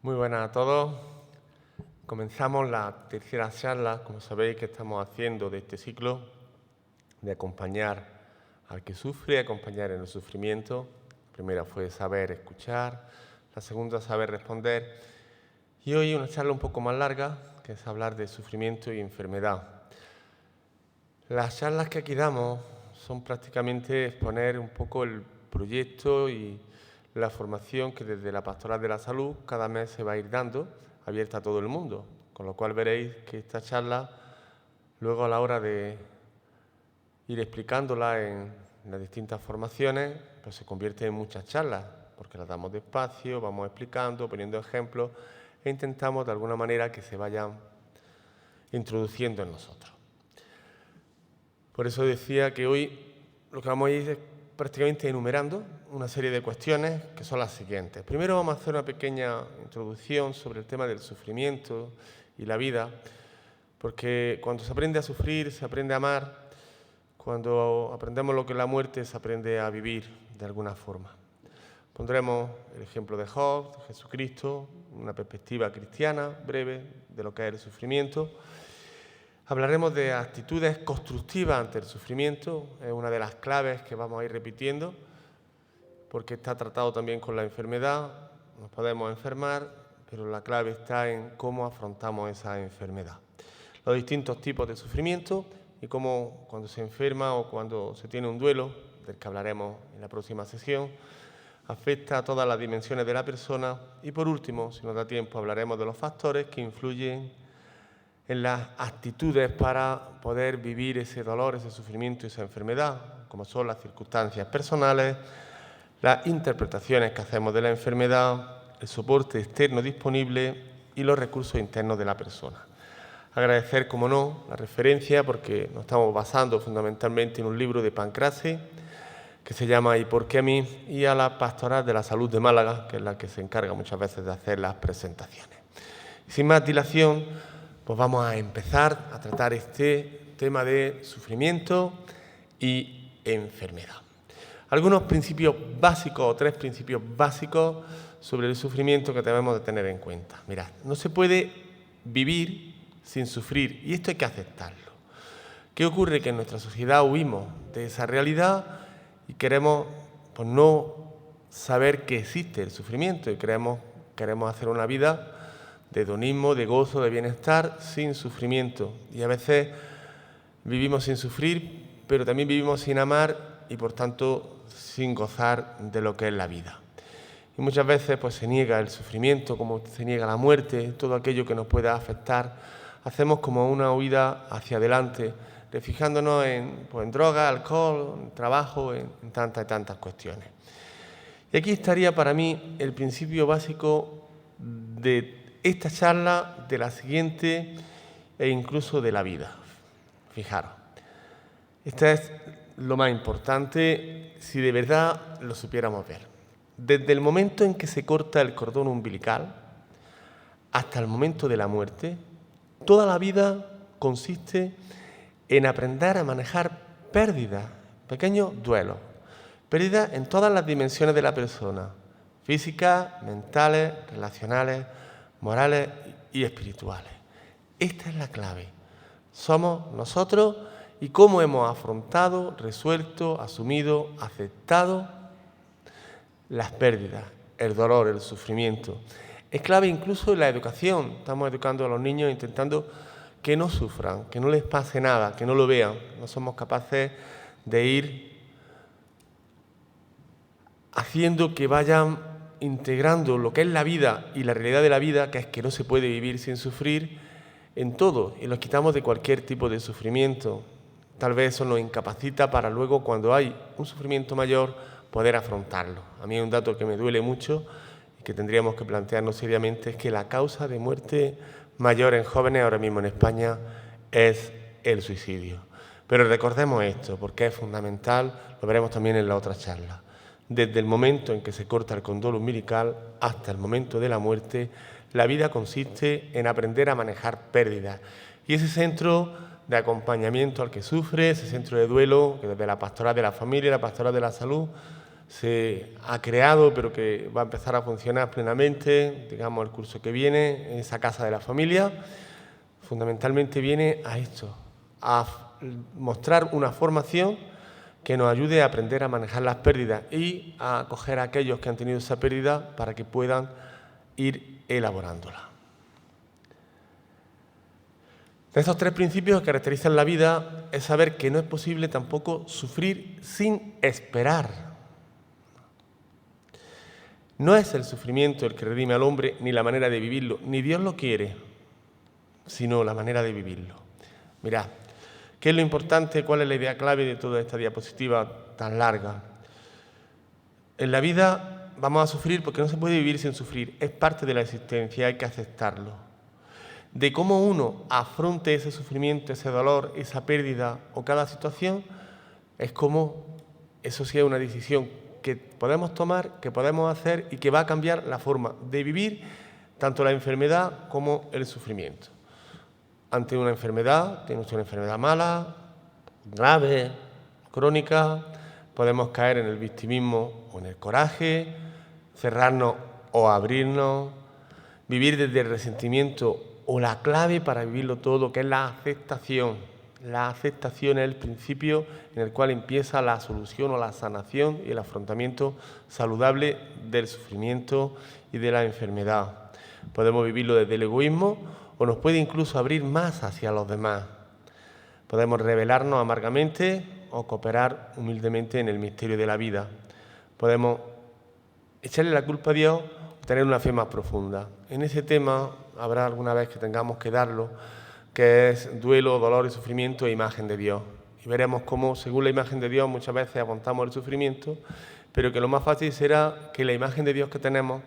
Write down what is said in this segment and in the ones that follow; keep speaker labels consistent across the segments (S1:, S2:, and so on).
S1: Muy buenas a todos. Comenzamos la tercera charla, como sabéis, que estamos haciendo de este ciclo, de acompañar al que sufre, acompañar en el sufrimiento. La primera fue saber escuchar, la segunda saber responder. Y hoy una charla un poco más larga, que es hablar de sufrimiento y enfermedad. Las charlas que aquí damos son prácticamente exponer un poco el proyecto y la formación que desde la Pastoral de la Salud cada mes se va a ir dando, abierta a todo el mundo. Con lo cual veréis que esta charla, luego a la hora de ir explicándola en las distintas formaciones, pues se convierte en muchas charlas, porque las damos despacio, vamos explicando, poniendo ejemplos e intentamos de alguna manera que se vayan introduciendo en nosotros. Por eso decía que hoy lo que vamos a ir es prácticamente enumerando una serie de cuestiones que son las siguientes. Primero vamos a hacer una pequeña introducción sobre el tema del sufrimiento y la vida, porque cuando se aprende a sufrir, se aprende a amar. Cuando aprendemos lo que es la muerte, se aprende a vivir de alguna forma. Pondremos el ejemplo de Job, de Jesucristo, una perspectiva cristiana breve de lo que es el sufrimiento. Hablaremos de actitudes constructivas ante el sufrimiento, es una de las claves que vamos a ir repitiendo, porque está tratado también con la enfermedad, nos podemos enfermar, pero la clave está en cómo afrontamos esa enfermedad. Los distintos tipos de sufrimiento y cómo cuando se enferma o cuando se tiene un duelo, del que hablaremos en la próxima sesión, afecta a todas las dimensiones de la persona. Y por último, si nos da tiempo, hablaremos de los factores que influyen en las actitudes para poder vivir ese dolor, ese sufrimiento y esa enfermedad, como son las circunstancias personales, las interpretaciones que hacemos de la enfermedad, el soporte externo disponible y los recursos internos de la persona. Agradecer, como no, la referencia, porque nos estamos basando fundamentalmente en un libro de Pancrase, que se llama ¿Y por qué a mí?, y a la Pastoral de la Salud de Málaga, que es la que se encarga muchas veces de hacer las presentaciones. Sin más dilación, pues vamos a empezar a tratar este tema de sufrimiento y enfermedad. Algunos principios básicos o tres principios básicos sobre el sufrimiento que debemos de tener en cuenta. Mirad, no se puede vivir sin sufrir y esto hay que aceptarlo. ¿Qué ocurre? Que en nuestra sociedad huimos de esa realidad y queremos pues, no saber que existe el sufrimiento y queremos hacer una vida de hedonismo, de gozo, de bienestar, sin sufrimiento. Y a veces vivimos sin sufrir, pero también vivimos sin amar y, por tanto, sin gozar de lo que es la vida. Y muchas veces pues, se niega el sufrimiento, como se niega la muerte, todo aquello que nos pueda afectar. Hacemos como una huida hacia adelante, fijándonos en droga, alcohol, en trabajo, en tantas y tantas cuestiones. Y aquí estaría para mí el principio básico de esta charla, de la siguiente e incluso de la vida. Fijaros, esto es lo más importante si de verdad lo supiéramos ver. Desde el momento en que se corta el cordón umbilical hasta el momento de la muerte, toda la vida consiste en aprender a manejar pérdidas, pequeños duelos, pérdidas en todas las dimensiones de la persona, físicas, mentales, relacionales, morales y espirituales. Esta es la clave. Somos nosotros y cómo hemos afrontado, resuelto, asumido, aceptado las pérdidas, el dolor, el sufrimiento. Es clave incluso en la educación. Estamos educando a los niños intentando que no sufran, que no les pase nada, que no lo vean. No somos capaces de ir haciendo que vayan integrando lo que es la vida y la realidad de la vida, que es que no se puede vivir sin sufrir, en todo, y los quitamos de cualquier tipo de sufrimiento. Tal vez eso nos incapacita para luego, cuando hay un sufrimiento mayor, poder afrontarlo. A mí hay un dato que me duele mucho y que tendríamos que plantearnos seriamente, es que la causa de muerte mayor en jóvenes ahora mismo en España es el suicidio. Pero recordemos esto, porque es fundamental, lo veremos también en la otra charla. Desde el momento en que se corta el cordón umbilical hasta el momento de la muerte, la vida consiste en aprender a manejar pérdidas. Y ese centro de acompañamiento al que sufre, ese centro de duelo, que desde la Pastoral de la Familia y la Pastoral de la Salud, se ha creado, pero que va a empezar a funcionar plenamente, digamos, el curso que viene, en esa casa de la familia, fundamentalmente viene a esto, a mostrar una formación que nos ayude a aprender a manejar las pérdidas y a acoger a aquellos que han tenido esa pérdida para que puedan ir elaborándola. De estos tres principios que caracterizan la vida es saber que no es posible tampoco sufrir sin esperar. No es el sufrimiento el que redime al hombre, ni la manera de vivirlo, ni Dios lo quiere, sino la manera de vivirlo. Mirad, ¿qué es lo importante? ¿Cuál es la idea clave de toda esta diapositiva tan larga? En la vida vamos a sufrir porque no se puede vivir sin sufrir. Es parte de la existencia, hay que aceptarlo. De cómo uno afronte ese sufrimiento, ese dolor, esa pérdida o cada situación, es como eso sí es una decisión que podemos tomar, que podemos hacer y que va a cambiar la forma de vivir tanto la enfermedad como el sufrimiento. Ante una enfermedad, tiene usted una enfermedad mala, grave, crónica, podemos caer en el victimismo o en el coraje, cerrarnos o abrirnos, vivir desde el resentimiento o la clave para vivirlo todo, que es la aceptación. La aceptación es el principio en el cual empieza la solución o la sanación y el afrontamiento saludable del sufrimiento y de la enfermedad. Podemos vivirlo desde el egoísmo o nos puede incluso abrir más hacia los demás. Podemos rebelarnos amargamente o cooperar humildemente en el misterio de la vida. Podemos echarle la culpa a Dios o tener una fe más profunda. En ese tema habrá alguna vez que tengamos que darlo, que es duelo, dolor y sufrimiento e imagen de Dios. Y veremos cómo, según la imagen de Dios, muchas veces aguantamos el sufrimiento, pero que lo más fácil será que la imagen de Dios que tenemos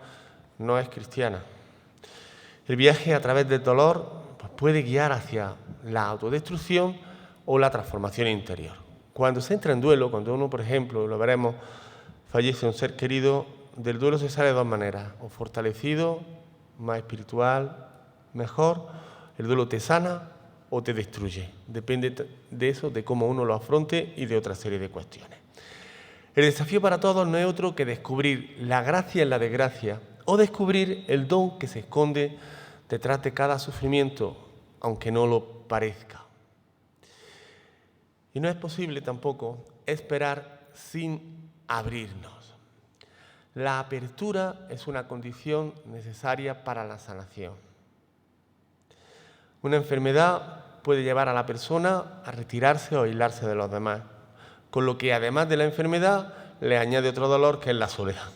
S1: no es cristiana. El viaje a través del dolor pues, puede guiar hacia la autodestrucción o la transformación interior. Cuando se entra en duelo, cuando uno, por ejemplo, lo veremos, fallece un ser querido, del duelo se sale de dos maneras, o fortalecido, más espiritual, mejor. El duelo te sana o te destruye. Depende de eso, de cómo uno lo afronte y de otra serie de cuestiones. El desafío para todos no es otro que descubrir la gracia en la desgracia o descubrir el don que se esconde detrás de cada sufrimiento, aunque no lo parezca. Y no es posible tampoco esperar sin abrirnos. La apertura es una condición necesaria para la sanación. Una enfermedad puede llevar a la persona a retirarse o aislarse de los demás, con lo que además de la enfermedad le añade otro dolor que es la soledad.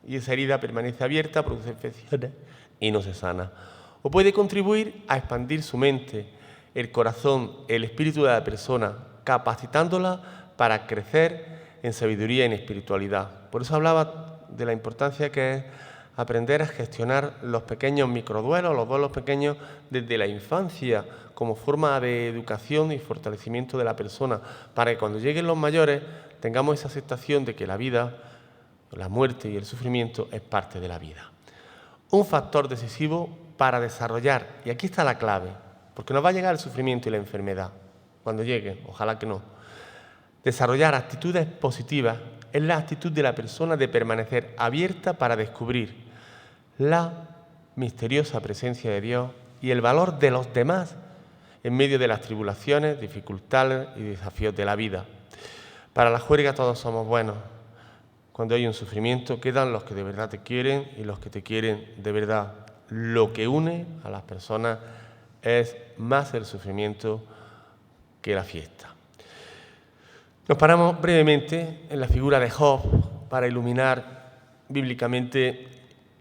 S1: Y esa herida permanece abierta, produce infecciones y no se sana. O puede contribuir a expandir su mente, el corazón, el espíritu de la persona, capacitándola para crecer en sabiduría y en espiritualidad. Por eso hablaba de la importancia que es aprender a gestionar los pequeños microduelos, los duelos pequeños desde la infancia, como forma de educación y fortalecimiento de la persona, para que cuando lleguen los mayores tengamos esa aceptación de que la vida, la muerte y el sufrimiento es parte de la vida. Un factor decisivo para desarrollar, y aquí está la clave, porque nos va a llegar el sufrimiento y la enfermedad, cuando llegue, ojalá que no. Desarrollar actitudes positivas es la actitud de la persona de permanecer abierta para descubrir la misteriosa presencia de Dios y el valor de los demás en medio de las tribulaciones, dificultades y desafíos de la vida. Para la juerga todos somos buenos. Cuando hay un sufrimiento quedan los que de verdad te quieren y los que te quieren de verdad. Lo que une a las personas es más el sufrimiento que la fiesta. Nos paramos brevemente en la figura de Job para iluminar bíblicamente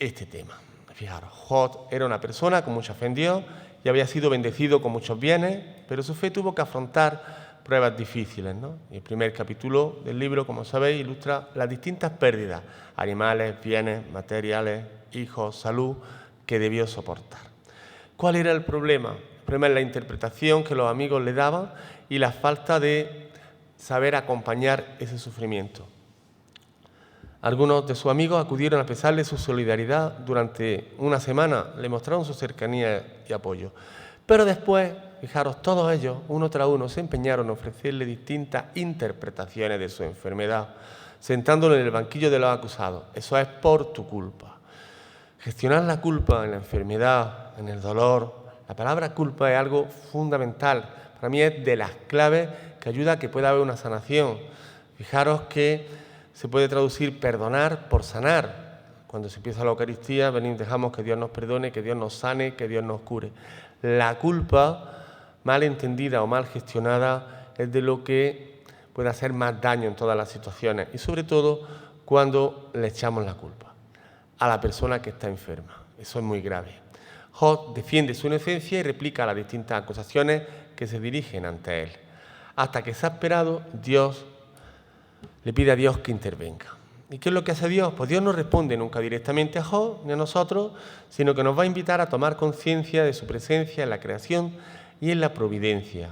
S1: este tema. Fijaros, Job era una persona con mucha fe en Dios y había sido bendecido con muchos bienes, pero su fe tuvo que afrontar pruebas difíciles, ¿no? Y el primer capítulo del libro, como sabéis, ilustra las distintas pérdidas, animales, bienes, materiales, hijos, salud, que debió soportar. ¿Cuál era el problema? El problema es la interpretación que los amigos le daban y la falta de saber acompañar ese sufrimiento. Algunos de sus amigos acudieron a pesar de su solidaridad durante una semana, le mostraron su cercanía y apoyo. Pero después, fijaros, todos ellos, uno tras uno, se empeñaron en ofrecerle distintas interpretaciones de su enfermedad. sentándolo en el banquillo de los acusados. Eso es por tu culpa. Gestionar la culpa en la enfermedad, en el dolor. La palabra culpa es algo fundamental. Para mí es de las claves que ayuda a que pueda haber una sanación. Fijaros que se puede traducir perdonar por sanar. Cuando se empieza la Eucaristía, dejamos que Dios nos perdone, que Dios nos sane, que Dios nos cure. La culpa, mal entendida o mal gestionada, es de lo que puede hacer más daño en todas las situaciones. Y sobre todo cuando le echamos la culpa a la persona que está enferma. Eso es muy grave. Job defiende su inocencia y replica las distintas acusaciones que se dirigen ante él. Hasta que exasperado, Dios le pide a Dios que intervenga. ¿Y qué es lo que hace Dios? Pues Dios no responde nunca directamente a Job ni a nosotros, sino que nos va a invitar a tomar conciencia de su presencia en la creación y en la providencia.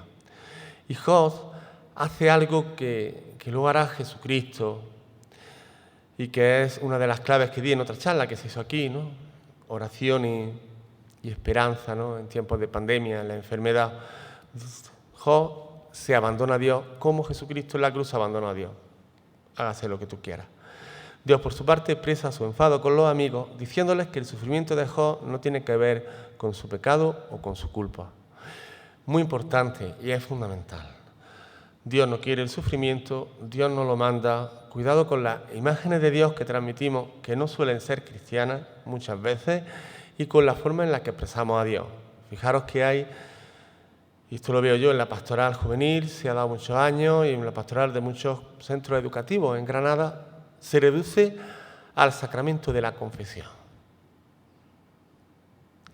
S1: Y Job hace algo que luego hará Jesucristo y que es una de las claves que di en otra charla que se hizo aquí, ¿no? Oración y esperanza, ¿no? En tiempos de pandemia, en la enfermedad. Job se abandona a Dios como Jesucristo en la cruz abandonó a Dios. Hágase lo que tú quieras. Dios, por su parte, expresa su enfado con los amigos, diciéndoles que el sufrimiento de Job no tiene que ver con su pecado o con su culpa. Muy importante y es fundamental. Dios no quiere el sufrimiento, Dios no lo manda. Cuidado con las imágenes de Dios que transmitimos, que no suelen ser cristianas muchas veces, y con la forma en la que expresamos a Dios. Fijaros que hay, y esto lo veo yo en la pastoral juvenil, se ha dado muchos años, y en la pastoral de muchos centros educativos en Granada, se reduce al sacramento de la confesión.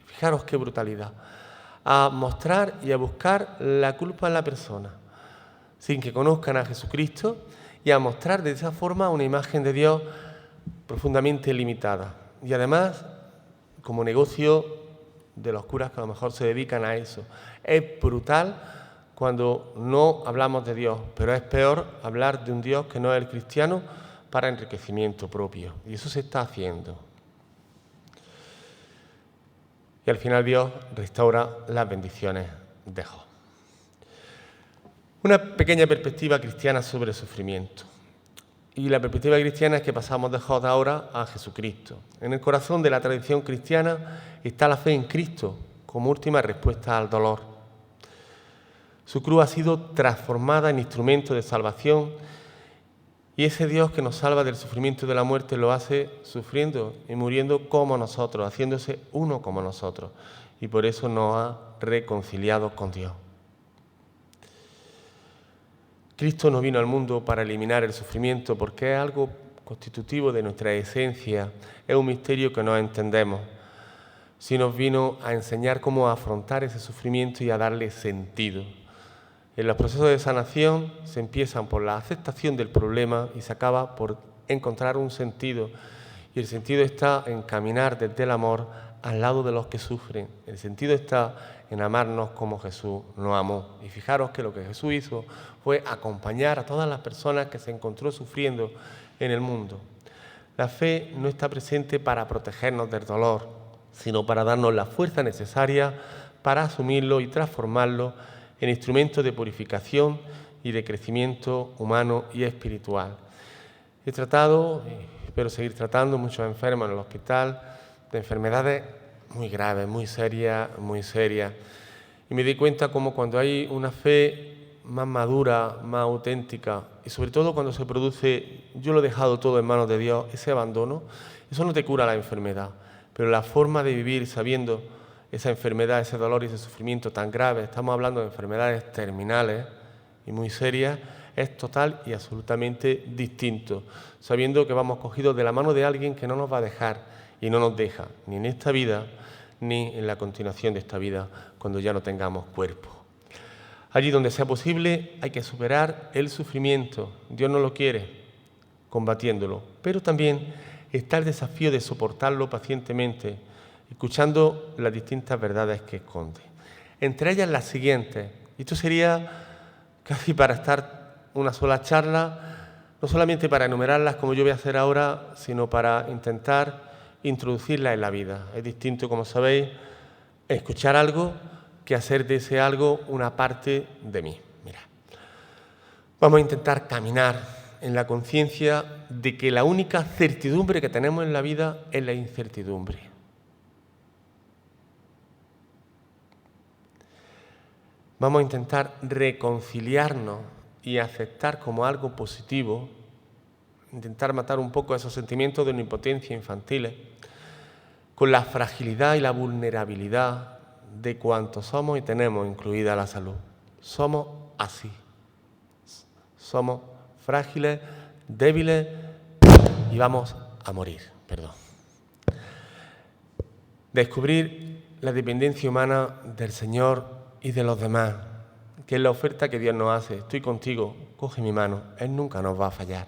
S1: Fijaros qué brutalidad. A mostrar y a buscar la culpa en la persona, sin que conozcan a Jesucristo, y a mostrar de esa forma una imagen de Dios profundamente limitada. Y además, como negocio de los curas que a lo mejor se dedican a eso. Es brutal cuando no hablamos de Dios, pero es peor hablar de un Dios que no es el cristiano para enriquecimiento propio. Y eso se está haciendo. Y al final Dios restaura las bendiciones de Job. Una pequeña perspectiva cristiana sobre el sufrimiento. Y la perspectiva cristiana es que pasamos de Job ahora a Jesucristo. En el corazón de la tradición cristiana está la fe en Cristo como última respuesta al dolor. Su cruz ha sido transformada en instrumento de salvación y ese Dios que nos salva del sufrimiento y de la muerte lo hace sufriendo y muriendo como nosotros, haciéndose uno como nosotros. Y por eso nos ha reconciliado con Dios. Cristo no vino al mundo para eliminar el sufrimiento porque es algo constitutivo de nuestra esencia, es un misterio que no entendemos. Sí nos vino a enseñar cómo afrontar ese sufrimiento y a darle sentido. En los procesos de sanación se empiezan por la aceptación del problema y se acaba por encontrar un sentido. Y el sentido está en caminar desde el amor al lado de los que sufren. El sentido está en amarnos como Jesús nos amó. Y fijaros que lo que Jesús hizo fue acompañar a todas las personas que se encontró sufriendo en el mundo. La fe no está presente para protegernos del dolor, sino para darnos la fuerza necesaria para asumirlo y transformarlo en instrumento de purificación y de crecimiento humano y espiritual. He tratado, y espero seguir tratando, muchos enfermos en el hospital, de enfermedades muy graves, muy serias. Y me di cuenta como cuando hay una fe más madura, más auténtica, y sobre todo cuando se produce, yo lo he dejado todo en manos de Dios, ese abandono, eso no te cura la enfermedad, pero la forma de vivir sabiendo esa enfermedad, ese dolor y ese sufrimiento tan grave, estamos hablando de enfermedades terminales y muy serias, es total y absolutamente distinto, sabiendo que vamos cogidos de la mano de alguien que no nos va a dejar y no nos deja, ni en esta vida, ni en la continuación de esta vida, cuando ya no tengamos cuerpo. Allí donde sea posible hay que superar el sufrimiento, Dios no lo quiere, combatiéndolo, pero también está el desafío de soportarlo pacientemente, escuchando las distintas verdades que esconde. Entre ellas las siguientes, y esto sería casi para estar una sola charla, no solamente para enumerarlas como yo voy a hacer ahora, sino para intentar introducirlas en la vida. Es distinto, como sabéis, escuchar algo que hacer de ese algo una parte de mí. Mira, vamos a intentar caminar en la conciencia de que la única certidumbre que tenemos en la vida es la incertidumbre. Vamos a intentar reconciliarnos y aceptar como algo positivo, intentar matar un poco esos sentimientos de omnipotencia infantiles, con la fragilidad y la vulnerabilidad de cuanto somos y tenemos incluida la salud. Somos así. Somos frágiles, débiles y vamos a morir. Descubrir la dependencia humana del Señor y de los demás, que es la oferta que Dios nos hace. Estoy contigo, coge mi mano, Él nunca nos va a fallar.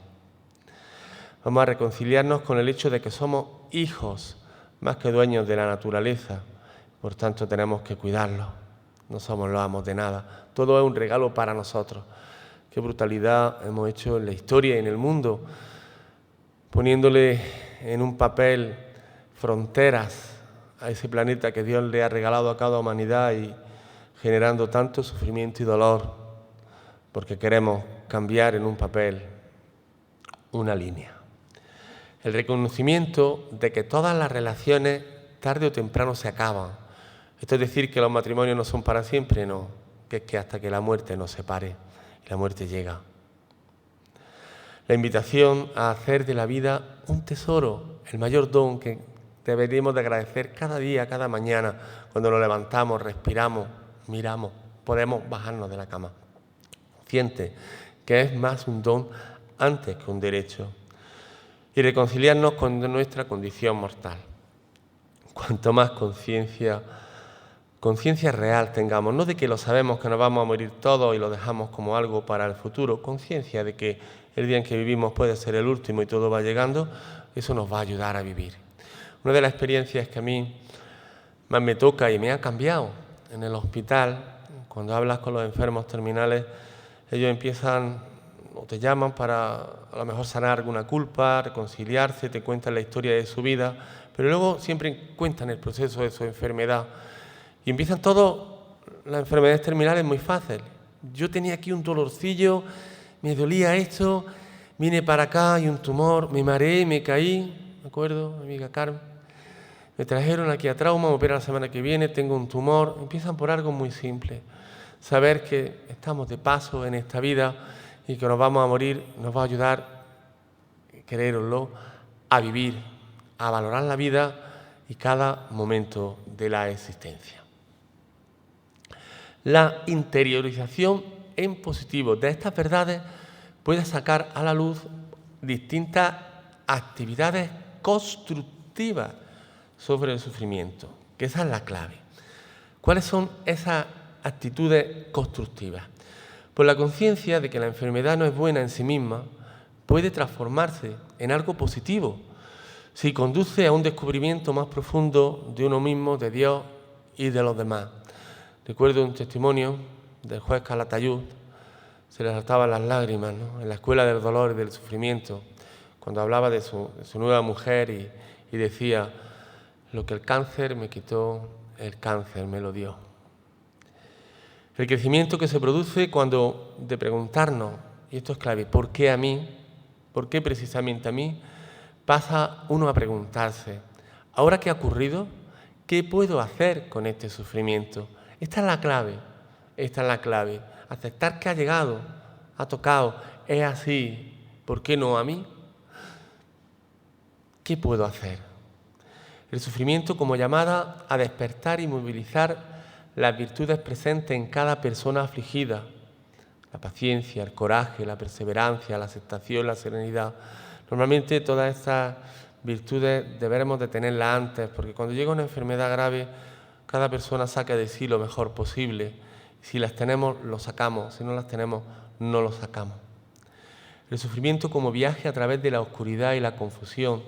S1: Vamos a reconciliarnos con el hecho de que somos hijos más que dueños de la naturaleza, por tanto tenemos que cuidarlos. No somos los amos de nada, todo es un regalo para nosotros. Qué brutalidad hemos hecho en la historia y en el mundo, poniéndole en un papel fronteras a ese planeta que Dios le ha regalado a cada humanidad y generando tanto sufrimiento y dolor, porque queremos cambiar en un papel una línea. El reconocimiento de que todas las relaciones tarde o temprano se acaban. Esto es decir, que los matrimonios no son para siempre, no, que es que hasta que la muerte nos separe, y la muerte llega. La invitación a hacer de la vida un tesoro, el mayor don que deberíamos de agradecer cada día, cada mañana, cuando nos levantamos, respiramos, miramos, podemos bajarnos de la cama. Consciente que es más un don antes que un derecho. Y reconciliarnos con nuestra condición mortal. Cuanto más conciencia real tengamos, no de que lo sabemos que nos vamos a morir todos y lo dejamos como algo para el futuro, conciencia de que el día en que vivimos puede ser el último y todo va llegando, eso nos va a ayudar a vivir. Una de las experiencias que a mí más me toca y me ha cambiado en el hospital, cuando hablas con los enfermos terminales, ellos empiezan o te llaman para a lo mejor sanar alguna culpa, reconciliarse, te cuentan la historia de su vida, pero luego siempre cuentan el proceso de su enfermedad. Y empiezan todas las enfermedades terminales muy fácil. Yo tenía aquí un dolorcillo, me dolía esto, vine para acá y un tumor, me mareé, me caí, ¿me acuerdo, amiga Carmen? Me trajeron aquí a trauma, me operan la semana que viene, tengo un tumor. Empiezan por algo muy simple. Saber que estamos de paso en esta vida y que nos vamos a morir nos va a ayudar, creéroslo, a vivir, a valorar la vida y cada momento de la existencia. La interiorización en positivo de estas verdades puede sacar a la luz distintas actividades constructivas sobre el sufrimiento, que esa es la clave. ¿Cuáles son esas actitudes constructivas? Pues la conciencia de que la enfermedad no es buena en sí misma puede transformarse en algo positivo si conduce a un descubrimiento más profundo de uno mismo, de Dios y de los demás. Recuerdo un testimonio del juez Calatayud, se le saltaban las lágrimas, ¿no?, en la escuela del dolor y del sufrimiento, cuando hablaba de su nueva mujer y decía: lo que el cáncer me quitó, el cáncer me lo dio. El crecimiento que se produce cuando de preguntarnos, y esto es clave, ¿por qué a mí? ¿Por qué precisamente a mí? Pasa uno a preguntarse, ¿ahora qué ha ocurrido? ¿Qué puedo hacer con este sufrimiento? Esta es la clave, aceptar que ha llegado, ha tocado, es así, ¿por qué no a mí? ¿Qué puedo hacer? El sufrimiento como llamada a despertar y movilizar las virtudes presentes en cada persona afligida, la paciencia, el coraje, la perseverancia, la aceptación, la serenidad. Normalmente todas estas virtudes deberemos de tenerlas antes, porque cuando llega una enfermedad grave, cada persona saca de sí lo mejor posible. Si las tenemos, lo sacamos. Si no las tenemos, no lo sacamos. El sufrimiento como viaje a través de la oscuridad y la confusión,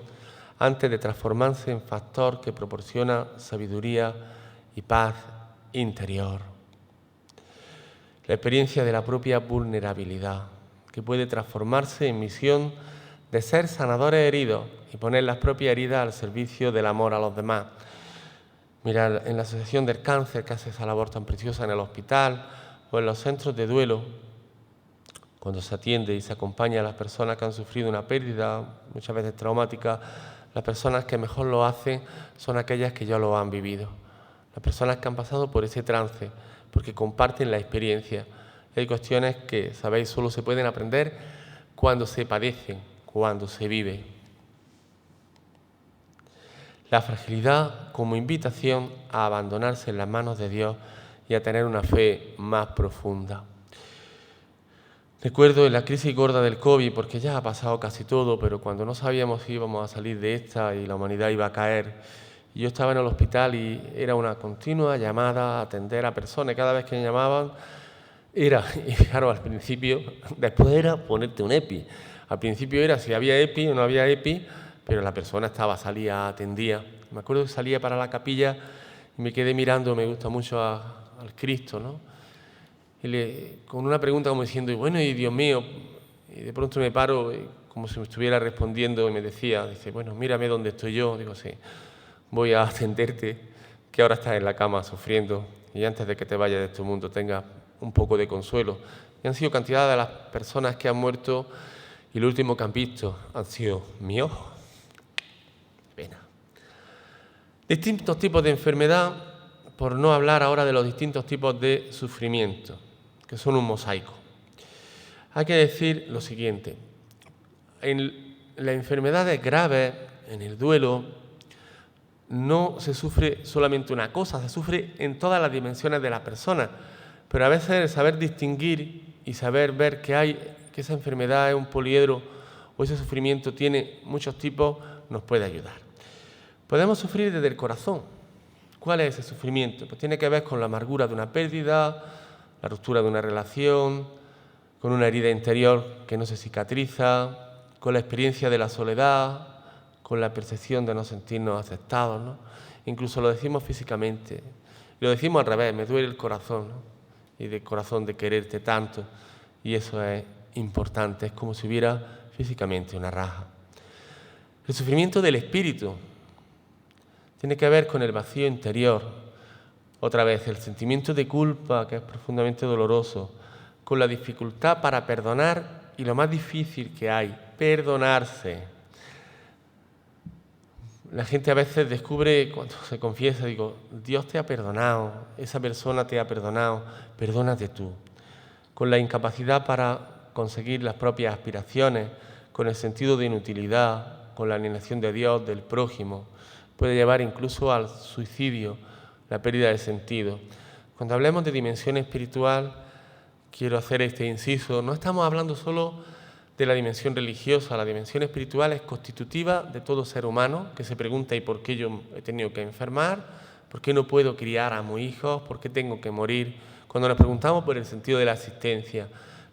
S1: antes de transformarse en factor que proporciona sabiduría y paz interior. La experiencia de la propia vulnerabilidad, que puede transformarse en misión de ser sanadores heridos y poner las propias heridas al servicio del amor a los demás. Mira, en la Asociación del Cáncer, que hace esa labor tan preciosa en el hospital o en los centros de duelo, cuando se atiende y se acompaña a las personas que han sufrido una pérdida, muchas veces traumática, las personas que mejor lo hacen son aquellas que ya lo han vivido. Las personas que han pasado por ese trance, porque comparten la experiencia. Hay cuestiones que, sabéis, solo se pueden aprender cuando se padecen, cuando se vive. La fragilidad como invitación a abandonarse en las manos de Dios y a tener una fe más profunda. Recuerdo en la crisis gorda del COVID, porque ya ha pasado casi todo, pero cuando no sabíamos si íbamos a salir de esta y la humanidad iba a caer, yo estaba en el hospital y era una continua llamada a atender a personas. Cada vez que me llamaban era, y fijaros, al principio, después era ponerte un EPI. Al principio era si había EPI o no había EPI, pero la persona salía, atendía. Me acuerdo que salía para la capilla y me quedé mirando, me gusta mucho al Cristo, ¿no? Y con una pregunta como diciendo, bueno, y Dios mío, y de pronto me paro como si me estuviera respondiendo y me decía, dice, bueno, mírame dónde estoy yo. Digo, sí, voy a atenderte, que ahora estás en la cama sufriendo y antes de que te vayas de este mundo tengas un poco de consuelo. Y han sido cantidad de las personas que han muerto y lo último que han visto han sido mi ojo. Pena. Distintos tipos de enfermedad, por no hablar ahora de los distintos tipos de sufrimiento, que son un mosaico. Hay que decir lo siguiente, en las enfermedades graves, en el duelo, no se sufre solamente una cosa, se sufre en todas las dimensiones de la persona, pero a veces el saber distinguir y saber ver que esa enfermedad es un poliedro o ese sufrimiento tiene muchos tipos, nos puede ayudar. Podemos sufrir desde el corazón. ¿Cuál es ese sufrimiento? Pues tiene que ver con la amargura de una pérdida, la ruptura de una relación, con una herida interior que no se cicatriza, con la experiencia de la soledad, con la percepción de no sentirnos aceptados, ¿no? Incluso lo decimos físicamente, lo decimos al revés, me duele el corazón, ¿no? Y del corazón de quererte tanto, y eso es importante, es como si hubiera físicamente una raja. El sufrimiento del espíritu tiene que ver con el vacío interior. Otra vez, el sentimiento de culpa, que es profundamente doloroso, con la dificultad para perdonar y lo más difícil que hay, perdonarse. La gente a veces descubre, cuando se confiesa, digo, Dios te ha perdonado, esa persona te ha perdonado, perdónate tú. Con la incapacidad para conseguir las propias aspiraciones, con el sentido de inutilidad, con la alienación de Dios, del prójimo, puede llevar incluso al suicidio, la pérdida de sentido. Cuando hablemos de dimensión espiritual, quiero hacer este inciso, no estamos hablando solo de la dimensión religiosa, la dimensión espiritual es constitutiva de todo ser humano que se pregunta ¿y por qué yo he tenido que enfermar? ¿Por qué no puedo criar a mis hijos? ¿Por qué tengo que morir? Cuando nos preguntamos por el sentido de la existencia,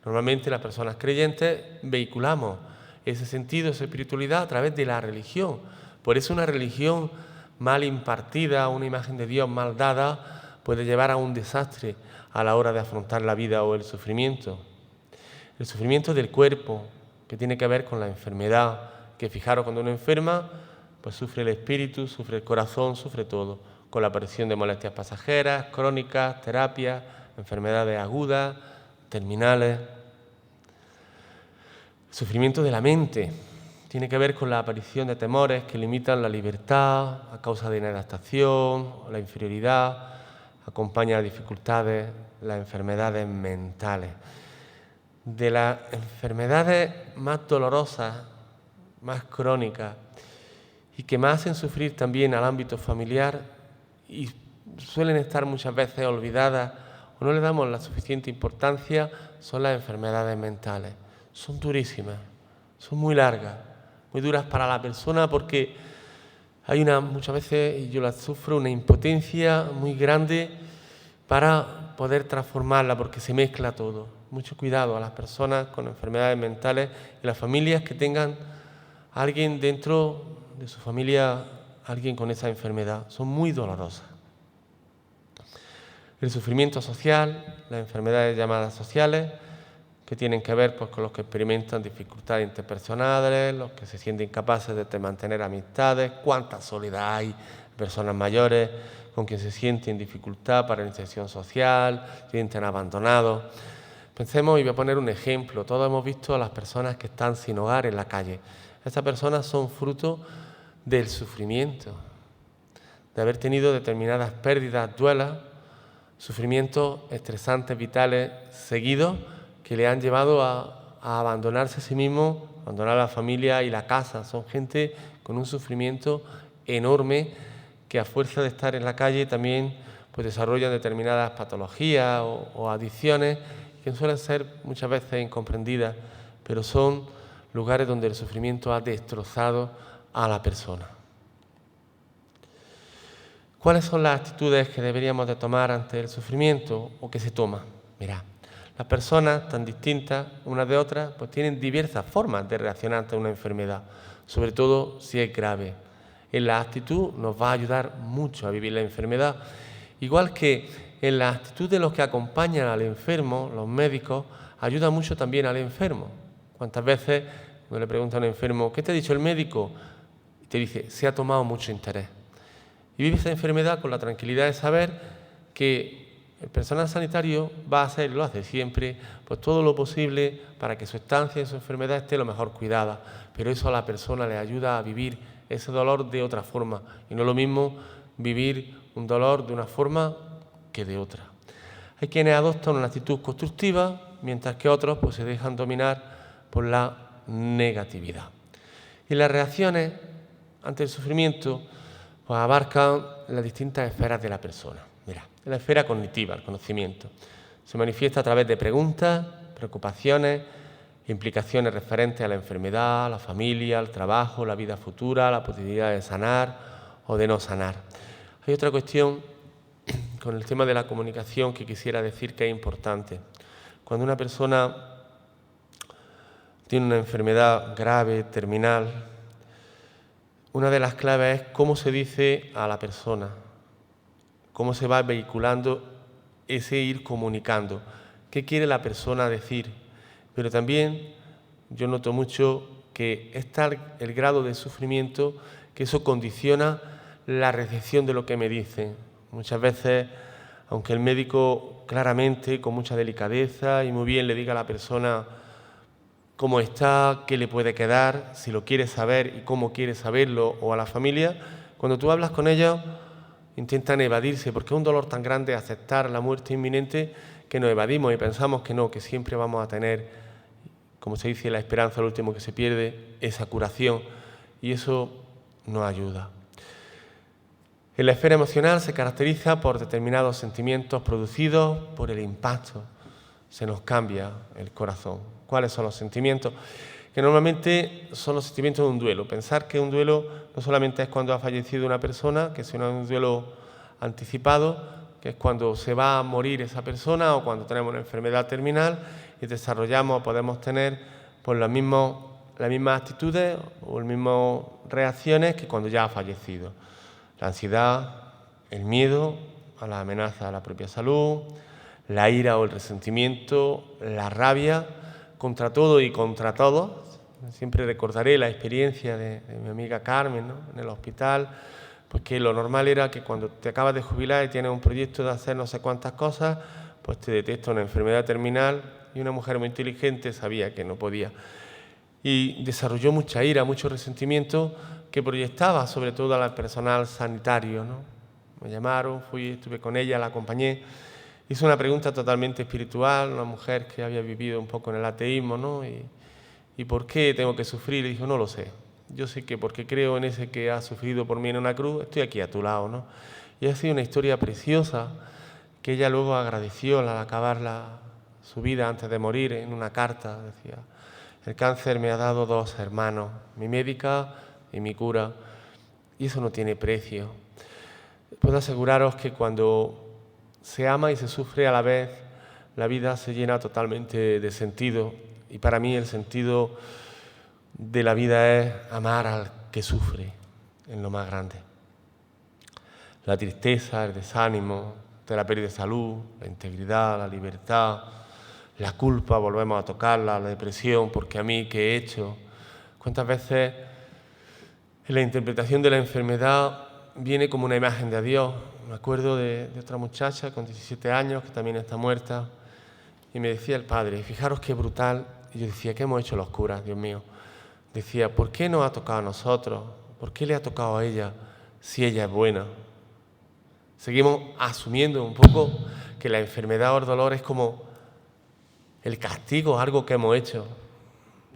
S1: normalmente las personas creyentes vehiculamos ese sentido, esa espiritualidad a través de la religión. Por eso una religión mal impartida, una imagen de Dios mal dada, puede llevar a un desastre a la hora de afrontar la vida o el sufrimiento. El sufrimiento del cuerpo, que tiene que ver con la enfermedad, que fijaros, cuando uno enferma, pues sufre el espíritu, sufre el corazón, sufre todo, con la aparición de molestias pasajeras, crónicas, terapias, enfermedades agudas, terminales. El sufrimiento de la mente tiene que ver con la aparición de temores que limitan la libertad a causa de inadaptación o la inferioridad, acompaña las dificultades, las enfermedades mentales. De las enfermedades más dolorosas, más crónicas y que más hacen sufrir también al ámbito familiar y suelen estar muchas veces olvidadas o no le damos la suficiente importancia, son las enfermedades mentales. Son durísimas, son muy largas, muy duras para la persona porque hay muchas veces, y yo las sufro, una impotencia muy grande para poder transformarla porque se mezcla todo. Mucho cuidado a las personas con enfermedades mentales y las familias que tengan a alguien dentro de su familia, alguien con esa enfermedad. Son muy dolorosas. El sufrimiento social, las enfermedades llamadas sociales, que tienen que ver pues, con los que experimentan dificultades interpersonales, los que se sienten incapaces de mantener amistades, cuánta soledad hay, personas mayores con quien se sienten dificultad para la inserción social, se sienten abandonados. Pensemos, y voy a poner un ejemplo, todos hemos visto a las personas que están sin hogar en la calle. Estas personas son fruto del sufrimiento, de haber tenido determinadas pérdidas, duelos, sufrimientos estresantes vitales seguidos que le han llevado a abandonarse a sí mismos, abandonar a la familia y la casa. Son gente con un sufrimiento enorme que a fuerza de estar en la calle también pues desarrollan determinadas patologías o adicciones que suelen ser muchas veces incomprendidas, pero son lugares donde el sufrimiento ha destrozado a la persona. ¿Cuáles son las actitudes que deberíamos de tomar ante el sufrimiento o que se toma? Mirad, las personas tan distintas unas de otras pues tienen diversas formas de reaccionar ante una enfermedad, sobre todo si es grave. En la actitud nos va a ayudar mucho a vivir la enfermedad, igual que en la actitud de los que acompañan al enfermo, los médicos, ayuda mucho también al enfermo. ¿Cuántas veces cuando le pregunta a un enfermo, ¿qué te ha dicho el médico? Y te dice, se ha tomado mucho interés. Y vive esa enfermedad con la tranquilidad de saber que el personal sanitario va a hacer, lo hace siempre, pues todo lo posible para que su estancia y su enfermedad esté lo mejor cuidada. Pero eso a la persona le ayuda a vivir ese dolor de otra forma. Y no es lo mismo vivir un dolor de una forma que de otra. Hay quienes adoptan una actitud constructiva, mientras que otros pues, se dejan dominar por la negatividad. Y las reacciones ante el sufrimiento pues abarcan las distintas esferas de la persona. Mira, la esfera cognitiva, el conocimiento, se manifiesta a través de preguntas, preocupaciones, implicaciones referentes a la enfermedad, a la familia, al trabajo, la vida futura, la posibilidad de sanar o de no sanar. Hay otra cuestión con el tema de la comunicación que quisiera decir que es importante. Cuando una persona tiene una enfermedad grave, terminal, una de las claves es cómo se dice a la persona, cómo se va vehiculando ese ir comunicando, qué quiere la persona decir. Pero también yo noto mucho que es tal el grado de sufrimiento que eso condiciona la recepción de lo que me dicen. Muchas veces, aunque el médico claramente, con mucha delicadeza y muy bien le diga a la persona cómo está, qué le puede quedar, si lo quiere saber y cómo quiere saberlo, o a la familia, cuando tú hablas con ellos intentan evadirse, porque es un dolor tan grande aceptar la muerte inminente que nos evadimos y pensamos que no, que siempre vamos a tener, como se dice, la esperanza, lo último que se pierde, esa curación, y eso no ayuda. En la esfera emocional se caracteriza por determinados sentimientos producidos por el impacto. Se nos cambia el corazón. ¿Cuáles son los sentimientos? Que normalmente son los sentimientos de un duelo. Pensar que un duelo no solamente es cuando ha fallecido una persona, que sino un duelo anticipado, que es cuando se va a morir esa persona o cuando tenemos una enfermedad terminal y desarrollamos, podemos tener pues, las mismas actitudes o las mismas reacciones que cuando ya ha fallecido. La ansiedad, el miedo a la amenaza a la propia salud, la ira o el resentimiento, la rabia contra todo y contra todos. Siempre recordaré la experiencia de mi amiga Carmen, ¿no? En el hospital, pues que lo normal era que cuando te acabas de jubilar y tienes un proyecto de hacer no sé cuántas cosas, pues te detecta una enfermedad terminal y una mujer muy inteligente sabía que no podía. Y desarrolló mucha ira, mucho resentimiento que proyectaba sobre todo al personal sanitario, ¿no? Me llamaron, estuve con ella, la acompañé. Hizo una pregunta totalmente espiritual, una mujer que había vivido un poco en el ateísmo, ¿no? ¿Y por qué tengo que sufrir? Y dijo, no lo sé. Yo sé que porque creo en ese que ha sufrido por mí en una cruz, estoy aquí a tu lado, ¿no? Y ha sido una historia preciosa que ella luego agradeció al acabar su vida antes de morir en una carta. Decía, el cáncer me ha dado dos hermanos, mi médica y mi cura, y eso no tiene precio. Puedo aseguraros que cuando se ama y se sufre a la vez, la vida se llena totalmente de sentido. Y para mí el sentido de la vida es amar al que sufre en lo más grande. La tristeza, el desánimo, de la pérdida de salud, la integridad, la libertad, la culpa, volvemos a tocarla, la depresión, porque a mí, ¿qué he hecho? ¿Cuántas veces en la interpretación de la enfermedad viene como una imagen de Dios? Me acuerdo de otra muchacha con 17 años que también está muerta Y me decía el padre, fijaros qué brutal. Y yo decía, ¿qué hemos hecho los curas, Dios mío? Decía, ¿por qué nos ha tocado a nosotros? ¿Por qué le ha tocado a ella si ella es buena? Seguimos asumiendo un poco que la enfermedad o el dolor es como el castigo, algo que hemos hecho.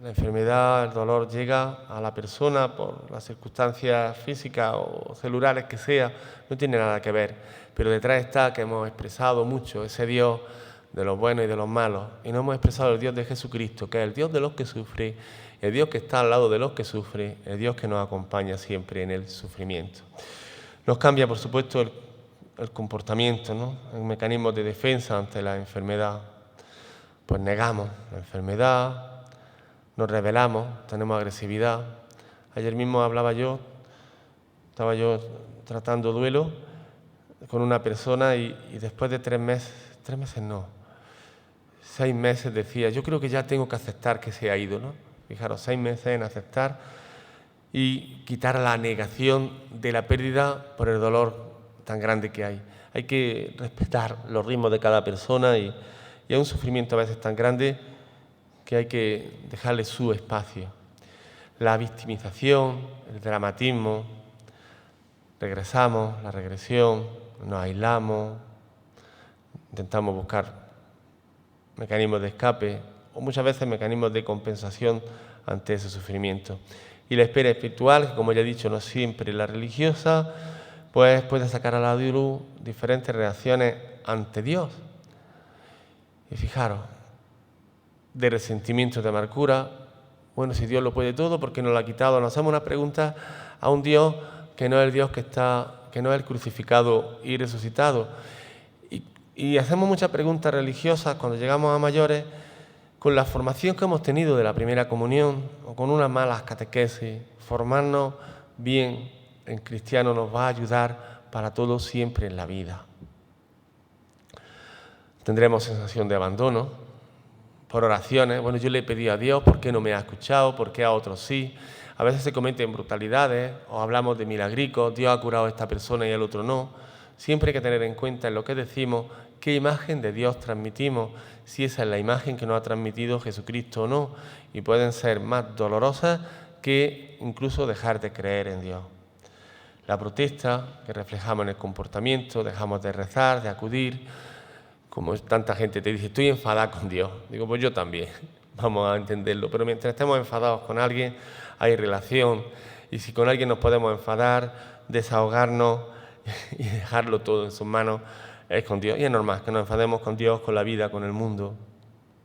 S1: La enfermedad, el dolor llega a la persona por las circunstancias físicas o celulares que sea, no tiene nada que ver. Pero detrás está que hemos expresado mucho ese Dios de los buenos y de los malos. Y no hemos expresado el Dios de Jesucristo, que es el Dios de los que sufre, el Dios que está al lado de los que sufre, el Dios que nos acompaña siempre en el sufrimiento. Nos cambia, por supuesto, el comportamiento, ¿no? El mecanismo de defensa ante la enfermedad. Pues negamos la enfermedad, nos rebelamos, tenemos agresividad. Ayer mismo estaba yo tratando duelo con una persona y después de 3 meses no, 6 meses decía, yo creo que ya tengo que aceptar que se ha ido, ¿no? Fijaros, 6 meses en aceptar y quitar la negación de la pérdida por el dolor tan grande que hay. Hay que respetar los ritmos de cada persona y hay un sufrimiento a veces tan grande que hay que dejarle su espacio. La victimización, el dramatismo, regresamos, la regresión, nos aislamos, intentamos buscar mecanismos de escape o muchas veces mecanismos de compensación ante ese sufrimiento. Y la espera espiritual, que como ya he dicho, no siempre la religiosa, pues puede sacar a la luz diferentes reacciones ante Dios. Y fijaros, de resentimiento, de amargura, bueno, si Dios lo puede todo, ¿por qué no lo ha quitado? Nos hacemos una pregunta a un Dios que no es el Dios que no es el crucificado y resucitado. Y hacemos muchas preguntas religiosas cuando llegamos a mayores con la formación que hemos tenido de la primera comunión o con unas malas catequesis. Formarnos bien en cristiano nos va a ayudar para todo siempre en la vida. Tendremos sensación de abandono por oraciones. Bueno, yo le he pedido a Dios, ¿por qué no me ha escuchado? ¿Por qué a otros sí? A veces se cometen brutalidades o hablamos de milagricos, Dios ha curado a esta persona y al otro no. Siempre hay que tener en cuenta en lo que decimos qué imagen de Dios transmitimos, si esa es la imagen que nos ha transmitido Jesucristo o no, y pueden ser más dolorosas que incluso dejar de creer en Dios. La protesta que reflejamos en el comportamiento, dejamos de rezar, de acudir, como tanta gente te dice, estoy enfadada con Dios. Digo, pues yo también, vamos a entenderlo, pero mientras estemos enfadados con alguien, hay relación, y si con alguien nos podemos enfadar, desahogarnos y dejarlo todo en sus manos, es con Dios. Y es normal que nos enfademos con Dios, con la vida, con el mundo,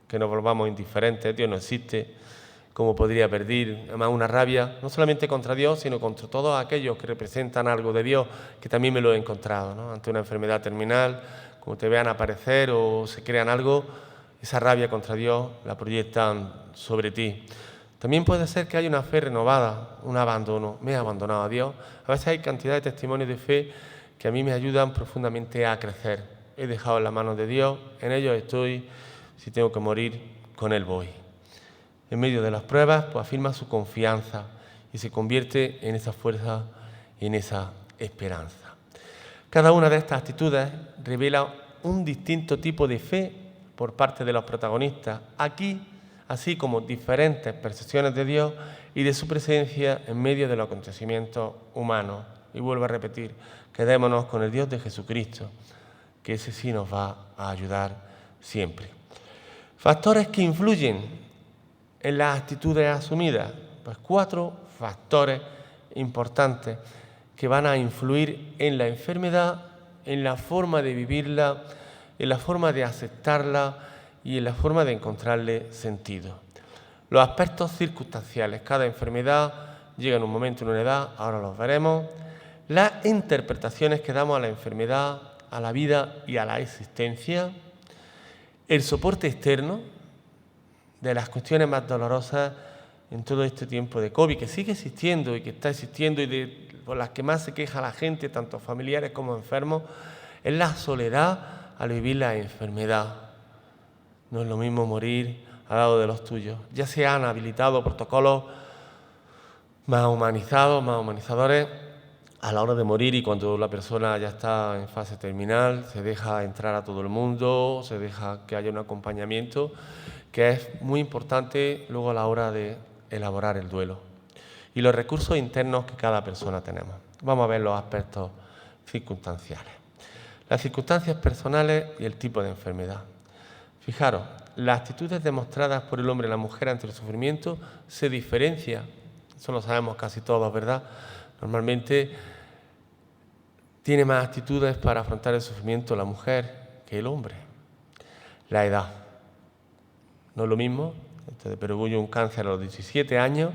S1: que nos volvamos indiferentes. Dios no existe, como podría perder además una rabia, no solamente contra Dios, sino contra todos aquellos que representan algo de Dios, que también me lo he encontrado, ¿no? Ante una enfermedad terminal, como te vean aparecer o se crean algo, esa rabia contra Dios la proyectan sobre ti. También puede ser que haya una fe renovada, un abandono. Me he abandonado a Dios. A veces hay cantidad de testimonios de fe que a mí me ayudan profundamente a crecer. He dejado en las manos de Dios, en ellos estoy, si tengo que morir, con Él voy. En medio de las pruebas, pues afirma su confianza y se convierte en esa fuerza y en esa esperanza. Cada una de estas actitudes revela un distinto tipo de fe por parte de los protagonistas. Aquí, así como diferentes percepciones de Dios y de su presencia en medio de los acontecimientos humanos. Y vuelvo a repetir, quedémonos con el Dios de Jesucristo, que ese sí nos va a ayudar siempre. Factores que influyen en las actitudes asumidas. Pues 4 factores importantes que van a influir en la enfermedad, en la forma de vivirla, en la forma de aceptarla y en la forma de encontrarle sentido. Los aspectos circunstanciales. Cada enfermedad llega en un momento, en una edad, ahora los veremos. Las interpretaciones que damos a la enfermedad, a la vida y a la existencia. El soporte externo de las cuestiones más dolorosas en todo este tiempo de COVID, que sigue existiendo y que está existiendo y por las que más se queja la gente, tanto familiares como enfermos, es la soledad al vivir la enfermedad. No es lo mismo morir al lado de los tuyos. Ya se han habilitado protocolos más humanizados, más humanizadores, a la hora de morir y cuando la persona ya está en fase terminal, se deja entrar a todo el mundo, se deja que haya un acompañamiento, que es muy importante luego a la hora de elaborar el duelo. Y los recursos internos que cada persona tenemos. Vamos a ver los aspectos circunstanciales. Las circunstancias personales y el tipo de enfermedad. Fijaros, las actitudes demostradas por el hombre y la mujer ante el sufrimiento se diferencian. Eso lo sabemos casi todos, ¿verdad? Normalmente tiene más actitudes para afrontar el sufrimiento la mujer que el hombre. La edad. No es lo mismo, te perogullo un cáncer a los 17 años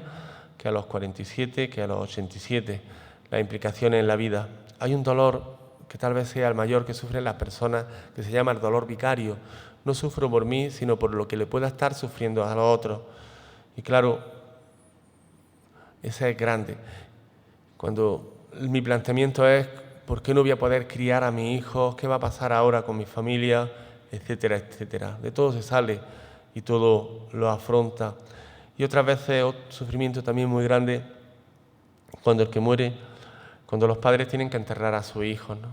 S1: que a los 47, que a los 87. Las implicaciones en la vida. Hay un dolor que tal vez sea el mayor que sufren las personas, que se llama el dolor vicario. No sufro por mí, sino por lo que le pueda estar sufriendo a los otros. Y claro, ese es grande. Cuando mi planteamiento es, ¿por qué no voy a poder criar a mi hijo? ¿Qué va a pasar ahora con mi familia? Etcétera, etcétera. De todo se sale y todo lo afronta. Y otras veces otro sufrimiento también muy grande cuando el que muere, cuando los padres tienen que enterrar a su hijo, ¿no?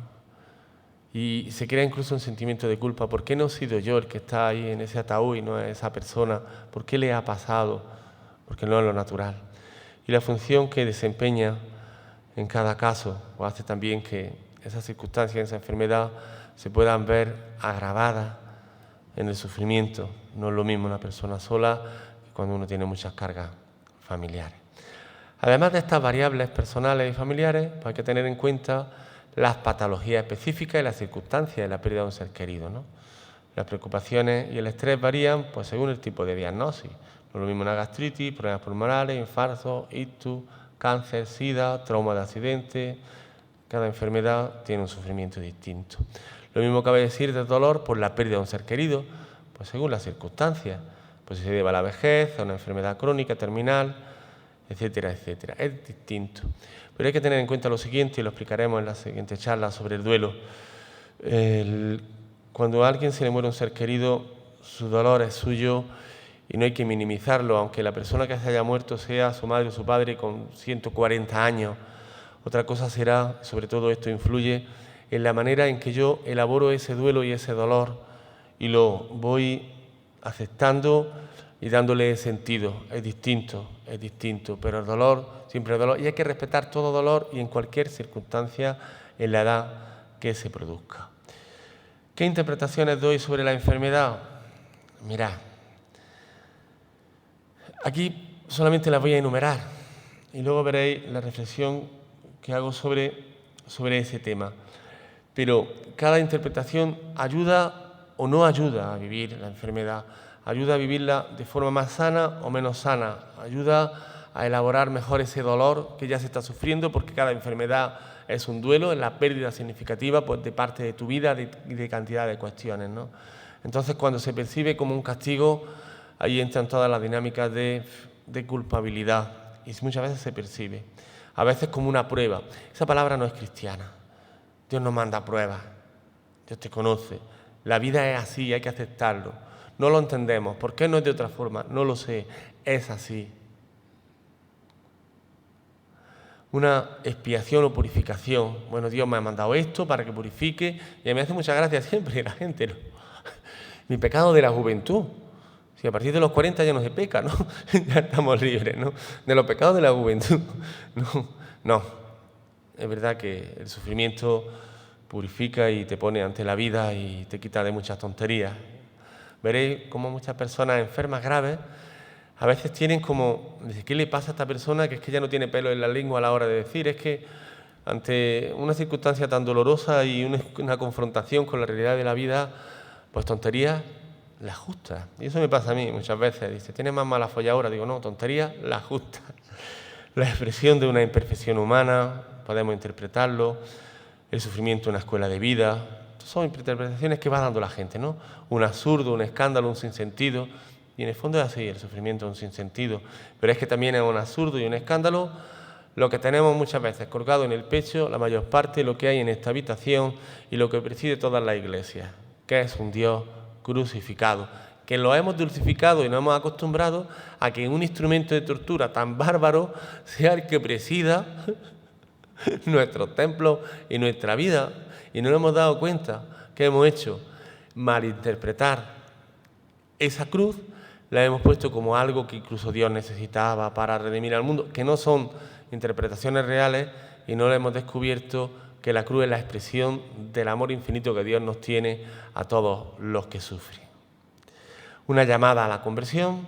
S1: Y se crea incluso un sentimiento de culpa. ¿Por qué no he sido yo el que está ahí en ese ataúd y no es esa persona? ¿Por qué le ha pasado? Porque no es lo natural. Y la función que desempeña en cada caso o hace también que esas circunstancias, esa enfermedad, se puedan ver agravadas en el sufrimiento. No es lo mismo una persona sola que cuando uno tiene muchas cargas familiares. Además de estas variables personales y familiares, pues hay que tener en cuenta las patologías específicas y las circunstancias de la pérdida de un ser querido, ¿no? Las preocupaciones y el estrés varían pues, según el tipo de diagnosis. No es lo mismo una gastritis, problemas pulmonares, infartos, ictus, cáncer, sida, trauma de accidente. Cada enfermedad tiene un sufrimiento distinto. Lo mismo cabe decir del dolor por la pérdida de un ser querido, pues según las circunstancias. Pues si se debe a la vejez, a una enfermedad crónica, terminal, etcétera, etcétera. Es distinto. Pero hay que tener en cuenta lo siguiente, y lo explicaremos en la siguiente charla sobre el duelo. Cuando a alguien se le muere un ser querido, su dolor es suyo y no hay que minimizarlo, aunque la persona que se haya muerto sea su madre o su padre con 140 años. Otra cosa será, sobre todo esto influye, en la manera en que yo elaboro ese duelo y ese dolor y lo voy aceptando y dándole sentido. Es distinto, pero el dolor siempre es dolor y hay que respetar todo dolor y en cualquier circunstancia en la edad que se produzca. ¿Qué interpretaciones doy sobre la enfermedad? Mirad, aquí solamente las voy a enumerar y luego veréis la reflexión que hago sobre ese tema. Pero cada interpretación ayuda o no ayuda a vivir la enfermedad, ayuda a vivirla de forma más sana o menos sana, ayuda a elaborar mejor ese dolor que ya se está sufriendo, porque cada enfermedad es un duelo, es la pérdida significativa pues, de parte de tu vida y de cantidad de cuestiones, ¿no? Entonces, cuando se percibe como un castigo, ahí entran todas las dinámicas de culpabilidad y muchas veces se percibe, a veces como una prueba. Esa palabra no es cristiana. Dios no manda pruebas, Dios te conoce. La vida es así, hay que aceptarlo. No lo entendemos. ¿Por qué no es de otra forma? No lo sé. Es así. Una expiación o purificación. Bueno, Dios me ha mandado esto para que purifique. Y me hace mucha gracia siempre la gente, ¿no? Mi pecado de la juventud. Si a partir de los 40 ya no se peca, ¿no? Ya estamos libres, ¿no? De los pecados de la juventud. No. Es verdad que el sufrimiento purifica y te pone ante la vida y te quita de muchas tonterías. Veréis cómo muchas personas enfermas graves a veces tienen como, ¿qué le pasa a esta persona? Que es que ya no tiene pelo en la lengua a la hora de decir. Es que ante una circunstancia tan dolorosa y una confrontación con la realidad de la vida, pues tonterías las justas. Y eso me pasa a mí muchas veces. Dice, ¿tienes más mala folladora? Digo, no, tonterías las justas. La expresión de una imperfección humana, podemos interpretarlo, el sufrimiento en una escuela de vida. Son interpretaciones que va dando la gente, ¿no? Un absurdo, un escándalo, un sinsentido. Y en el fondo es así, el sufrimiento es un sinsentido. Pero es que también es un absurdo y un escándalo lo que tenemos muchas veces colgado en el pecho, la mayor parte, lo que hay en esta habitación y lo que preside todas las iglesias, que es un Dios crucificado, que lo hemos dulcificado y nos hemos acostumbrado a que un instrumento de tortura tan bárbaro sea el que presida nuestros templos y nuestra vida, y no nos hemos dado cuenta que hemos hecho malinterpretar esa cruz, la hemos puesto como algo que incluso Dios necesitaba para redimir al mundo, que no son interpretaciones reales, y no le hemos descubierto que la cruz es la expresión del amor infinito que Dios nos tiene a todos los que sufren. Una llamada a la conversión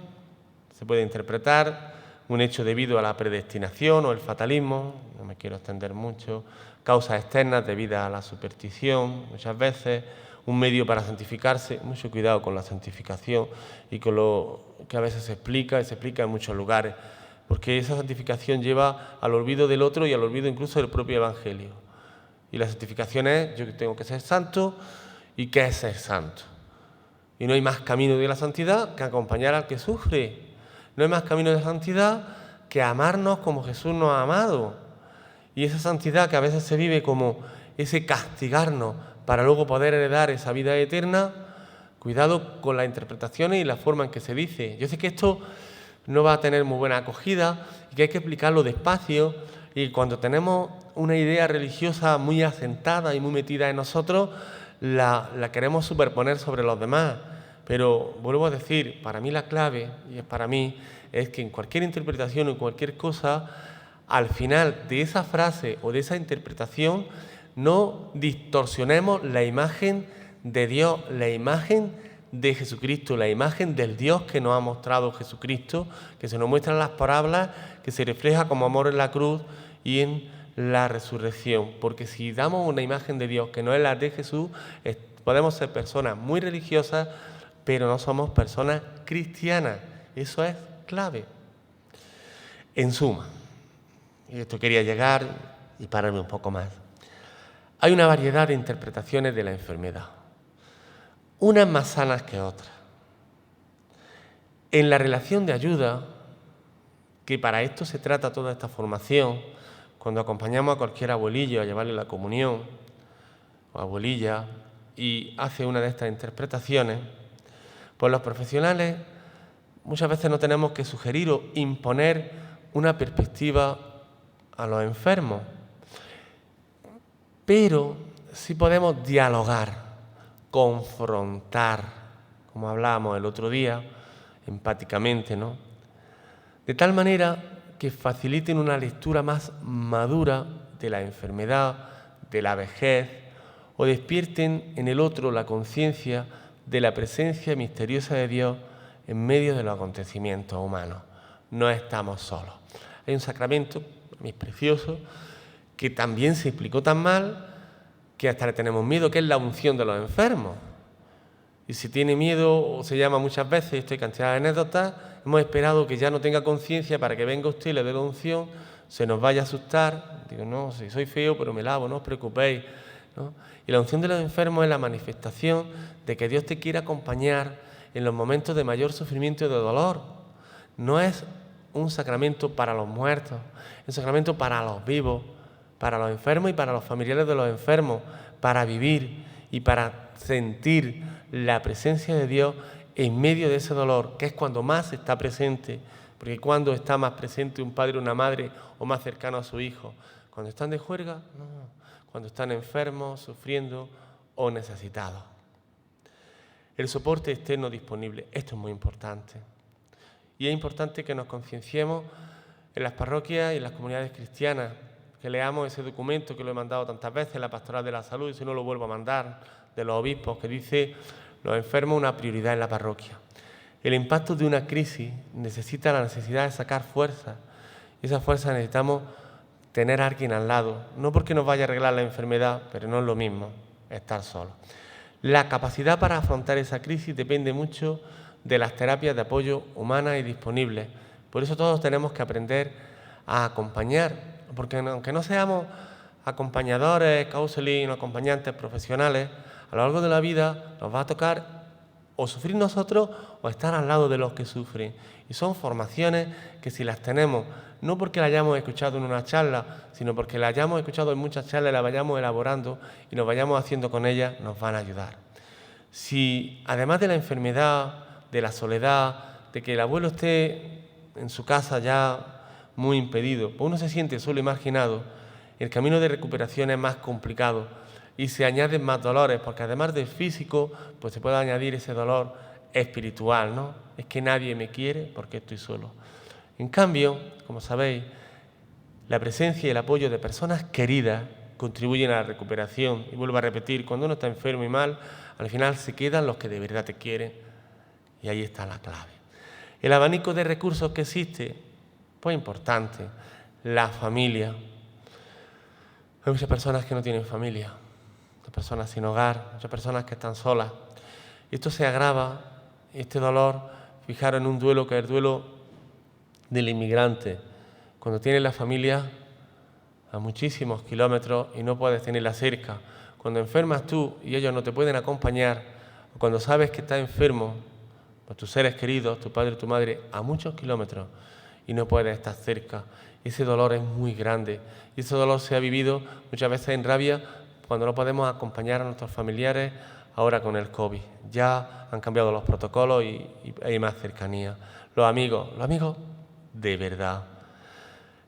S1: se puede interpretar un hecho debido a la predestinación o el fatalismo, no me quiero extender mucho, causas externas debidas a la superstición, muchas veces, un medio para santificarse, mucho cuidado con la santificación y con lo que a veces se explica, y se explica en muchos lugares, porque esa santificación lleva al olvido del otro y al olvido incluso del propio Evangelio. Y la santificación es, yo tengo que ser santo, ¿y qué es ser santo? Y no hay más camino de la santidad que acompañar al que sufre. No hay más camino de santidad que amarnos como Jesús nos ha amado. Y esa santidad que a veces se vive como ese castigarnos para luego poder heredar esa vida eterna, cuidado con las interpretaciones y la forma en que se dice. Yo sé que esto no va a tener muy buena acogida y que hay que explicarlo despacio, y cuando tenemos una idea religiosa muy asentada y muy metida en nosotros, la queremos superponer sobre los demás. Pero vuelvo a decir, para mí la clave, y es para mí, es que en cualquier interpretación o en cualquier cosa, al final de esa frase o de esa interpretación, no distorsionemos la imagen de Dios, la imagen de Jesucristo, la imagen del Dios que nos ha mostrado Jesucristo, que se nos muestra en las parábolas, que se refleja como amor en la cruz y en la resurrección. Porque si damos una imagen de Dios que no es la de Jesús, podemos ser personas muy religiosas, pero no somos personas cristianas. Eso es clave. En suma, y esto quería llegar y pararme un poco más, hay una variedad de interpretaciones de la enfermedad, unas más sanas que otras. En la relación de ayuda, que para esto se trata toda esta formación, cuando acompañamos a cualquier abuelillo a llevarle la comunión, o abuelilla, y hace una de estas interpretaciones, pues los profesionales muchas veces no tenemos que sugerir o imponer una perspectiva a los enfermos, pero sí podemos dialogar, confrontar, como hablábamos el otro día, empáticamente, ¿no? De tal manera que faciliten una lectura más madura de la enfermedad, de la vejez, o despierten en el otro la conciencia de la presencia misteriosa de Dios en medio de los acontecimientos humanos. No estamos solos. Hay un sacramento, para mí es precioso, que también se explicó tan mal que hasta le tenemos miedo, que es la unción de los enfermos. Y si tiene miedo, o se llama muchas veces, esto hay cantidad de anécdotas, hemos esperado que ya no tenga conciencia para que venga usted y le dé la unción, se nos vaya a asustar. Digo, no, si soy feo, pero me lavo, no os preocupéis, ¿no? Y la unción de los enfermos es la manifestación de que Dios te quiere acompañar en los momentos de mayor sufrimiento y de dolor. No es un sacramento para los muertos, es un sacramento para los vivos, para los enfermos y para los familiares de los enfermos, para vivir y para sentir la presencia de Dios en medio de ese dolor, que es cuando más está presente, porque cuando está más presente un padre o una madre o más cercano a su hijo, cuando están de juerga, no, cuando están enfermos, sufriendo o necesitados. El soporte externo disponible, esto es muy importante. Y es importante que nos concienciemos en las parroquias y en las comunidades cristianas, que leamos ese documento que lo he mandado tantas veces, la Pastoral de la Salud, y si no lo vuelvo a mandar, de los obispos, que dice: los enfermos una prioridad en la parroquia. El impacto de una crisis necesita la necesidad de sacar fuerza. Y esa fuerza necesitamos tener a alguien al lado, no porque nos vaya a arreglar la enfermedad, pero no es lo mismo estar solo. La capacidad para afrontar esa crisis depende mucho de las terapias de apoyo humanas y disponibles. Por eso todos tenemos que aprender a acompañar, porque aunque no seamos acompañadores, counseling, acompañantes profesionales, a lo largo de la vida nos va a tocar o sufrir nosotros o estar al lado de los que sufren. Y son formaciones que, si las tenemos, no porque las hayamos escuchado en una charla, sino porque las hayamos escuchado en muchas charlas y las vayamos elaborando y nos vayamos haciendo con ellas, nos van a ayudar. Si además de la enfermedad, de la soledad, de que el abuelo esté en su casa ya muy impedido, pues uno se siente solo y marginado, El camino de recuperación es más complicado y se añaden más dolores, porque además del físico, pues se puede añadir ese dolor espiritual, ¿no? Es que nadie me quiere porque estoy solo. En cambio, como sabéis, la presencia y el apoyo de personas queridas contribuyen a la recuperación. Y vuelvo a repetir, cuando uno está enfermo y mal, al final se quedan los que de verdad te quieren. Y ahí está la clave. El abanico de recursos que existe, pues importante. La familia. Hay muchas personas que no tienen familia, muchas personas sin hogar, muchas personas que están solas. Y esto se agrava, este dolor, fijaros en un duelo que es el duelo del inmigrante. Cuando tienes la familia a muchísimos kilómetros y no puedes tenerla cerca. Cuando enfermas tú y ellos no te pueden acompañar, o cuando sabes que estás enfermo, pues tus seres queridos, tu padre y tu madre, a muchos kilómetros y no puedes estar cerca. Ese dolor es muy grande y ese dolor se ha vivido muchas veces en rabia cuando no podemos acompañar a nuestros familiares ahora con el COVID. Ya han cambiado los protocolos y hay más cercanía. Los amigos de verdad.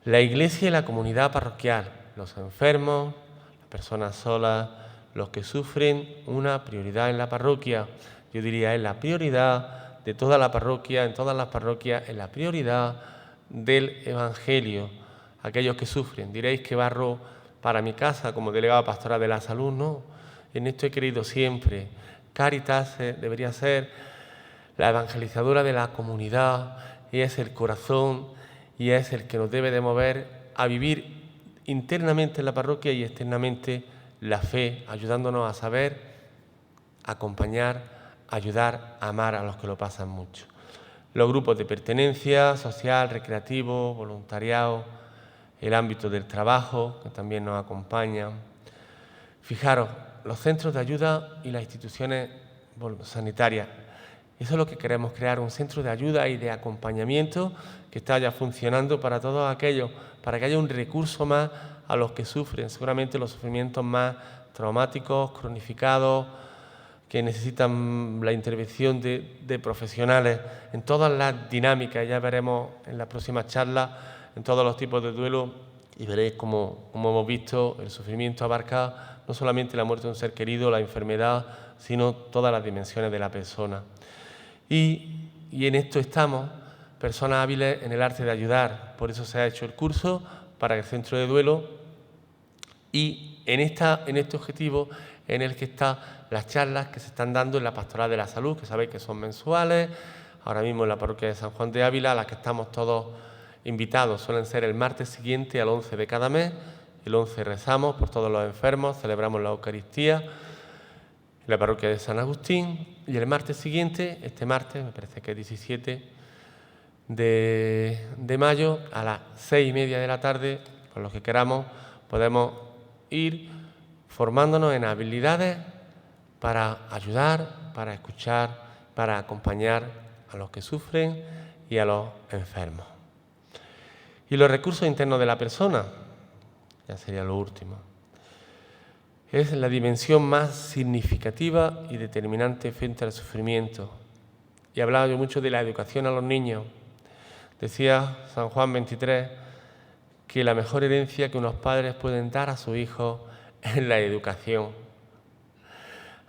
S1: La iglesia y la comunidad parroquial, los enfermos, las personas solas, los que sufren, una prioridad en la parroquia. Yo diría, es la prioridad de toda la parroquia, en todas las parroquias, es la prioridad del Evangelio. Aquellos que sufren, diréis que barro para mi casa como delegado pastoral de la salud, no. En esto he creído siempre. Cáritas debería ser la evangelizadora de la comunidad y es el corazón y es el que nos debe de mover a vivir internamente en la parroquia y externamente la fe, ayudándonos a saber, acompañar, ayudar, amar a los que lo pasan mucho. Los grupos de pertenencia social, recreativo, voluntariado, el ámbito del trabajo, que también nos acompañan. Fijaros, los centros de ayuda y las instituciones sanitarias. Eso es lo que queremos, crear un centro de ayuda y de acompañamiento que está ya funcionando para todos aquellos, para que haya un recurso más a los que sufren, seguramente los sufrimientos más traumáticos, cronificados, que necesitan la intervención de profesionales en todas las dinámicas. Ya veremos en las próximas charlas, en todos los tipos de duelo, y veréis como hemos visto, el sufrimiento abarca no solamente la muerte de un ser querido, la enfermedad, sino todas las dimensiones de la persona. Y en esto estamos, personas hábiles en el arte de ayudar. Por eso se ha hecho el curso para el centro de duelo y en este objetivo en el que están las charlas que se están dando en la Pastoral de la Salud, que sabéis que son mensuales, ahora mismo en la parroquia de San Juan de Ávila, a las que estamos todos invitados. Suelen ser el martes siguiente al 11 de cada mes. El 11 rezamos por todos los enfermos, celebramos la Eucaristía en la parroquia de San Agustín. Y el martes siguiente, este martes, me parece que es 17 de mayo, a las 6:30 de la tarde, con los que queramos, podemos ir formándonos en habilidades para ayudar, para escuchar, para acompañar a los que sufren y a los enfermos. Y los recursos internos de la persona, ya sería lo último, es la dimensión más significativa y determinante frente al sufrimiento. Y hablaba yo mucho de la educación a los niños. Decía San Juan 23 que la mejor herencia que unos padres pueden dar a sus hijos es la educación.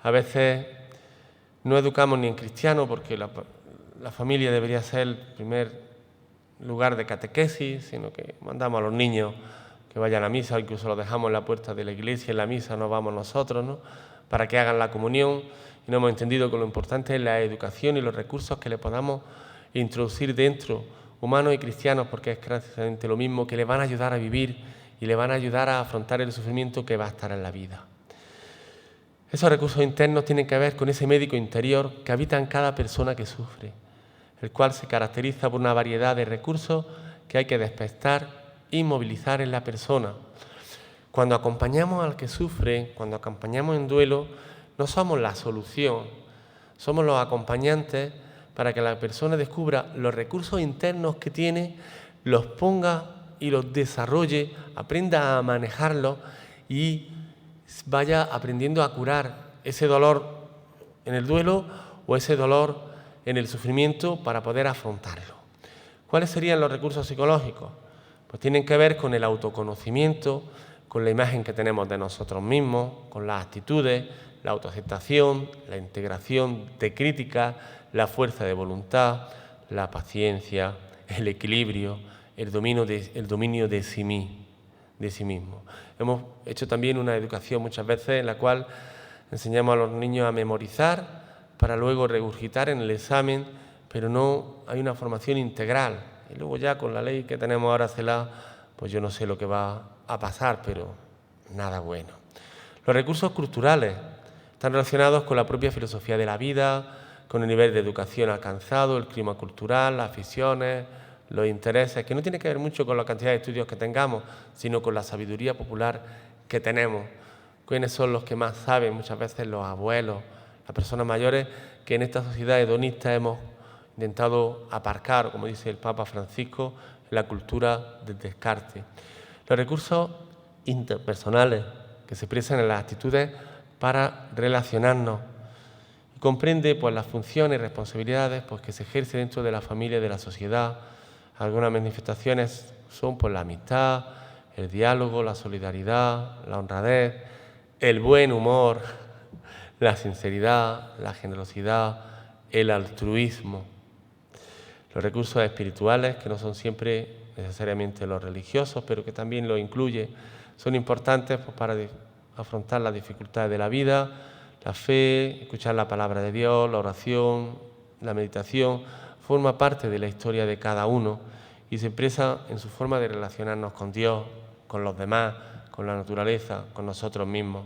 S1: A veces no educamos ni en cristiano porque la familia debería ser el primer lugar de catequesis, sino que mandamos a los niños que vayan a misa, incluso los dejamos en la puerta de la iglesia, en la misa nos vamos nosotros, ¿no?, para que hagan la comunión, y no hemos entendido que lo importante es la educación y los recursos que le podamos introducir dentro, humanos y cristianos, porque es precisamente lo mismo, que le van a ayudar a vivir y le van a ayudar a afrontar el sufrimiento que va a estar en la vida. Esos recursos internos tienen que ver con ese médico interior que habita en cada persona que sufre, el cual se caracteriza por una variedad de recursos que hay que despertar y movilizar en la persona. Cuando acompañamos al que sufre, cuando acompañamos en duelo, no somos la solución, somos los acompañantes para que la persona descubra los recursos internos que tiene, los ponga y los desarrolle, aprenda a manejarlos y vaya aprendiendo a curar ese dolor en el duelo o ese dolor en el sufrimiento para poder afrontarlo. ¿Cuáles serían los recursos psicológicos? Pues tienen que ver con el autoconocimiento, con la imagen que tenemos de nosotros mismos, con las actitudes, la autoaceptación, la integración de crítica, la fuerza de voluntad, la paciencia, el equilibrio, el dominio de sí mismo. Hemos hecho también una educación muchas veces en la cual enseñamos a los niños a memorizar para luego regurgitar en el examen, pero no hay una formación integral. Y luego ya con la ley que tenemos ahora CELA, pues yo no sé lo que va a pasar, pero nada bueno. Los recursos culturales están relacionados con la propia filosofía de la vida, con el nivel de educación alcanzado, el clima cultural, las aficiones, los intereses, que no tiene que ver mucho con la cantidad de estudios que tengamos, sino con la sabiduría popular que tenemos. ¿Quiénes son los que más saben? Muchas veces los abuelos, las personas mayores, que en esta sociedad hedonista hemos intentado aparcar, como dice el Papa Francisco, la cultura del descarte. Los recursos interpersonales que se expresan en las actitudes para relacionarnos. Y comprende pues, las funciones y responsabilidades pues, que se ejercen dentro de la familia y de la sociedad. Algunas manifestaciones son pues, la amistad, el diálogo, la solidaridad, la honradez, el buen humor, la sinceridad, la generosidad, el altruismo. Los recursos espirituales, que no son siempre necesariamente los religiosos, pero que también lo incluye, son importantes pues, para afrontar las dificultades de la vida, la fe, escuchar la palabra de Dios, la oración, la meditación, forma parte de la historia de cada uno y se expresa en su forma de relacionarnos con Dios, con los demás, con la naturaleza, con nosotros mismos.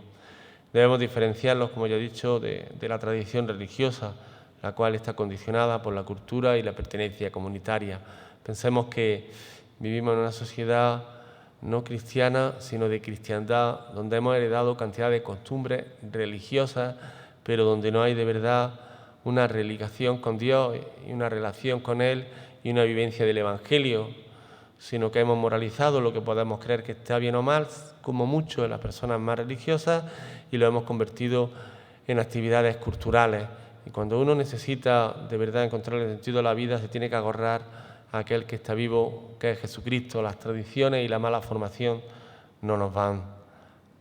S1: Debemos diferenciarlos, como ya he dicho, de la tradición religiosa, la cual está condicionada por la cultura y la pertenencia comunitaria. Pensemos que vivimos en una sociedad no cristiana, sino de cristiandad, donde hemos heredado cantidad de costumbres religiosas, pero donde no hay de verdad una religación con Dios y una relación con Él y una vivencia del Evangelio, sino que hemos moralizado lo que podemos creer que está bien o mal, como mucho en las personas más religiosas, y lo hemos convertido en actividades culturales. Y cuando uno necesita de verdad encontrar el sentido de la vida, se tiene que agarrar a aquel que está vivo, que es Jesucristo. Las tradiciones y la mala formación no nos van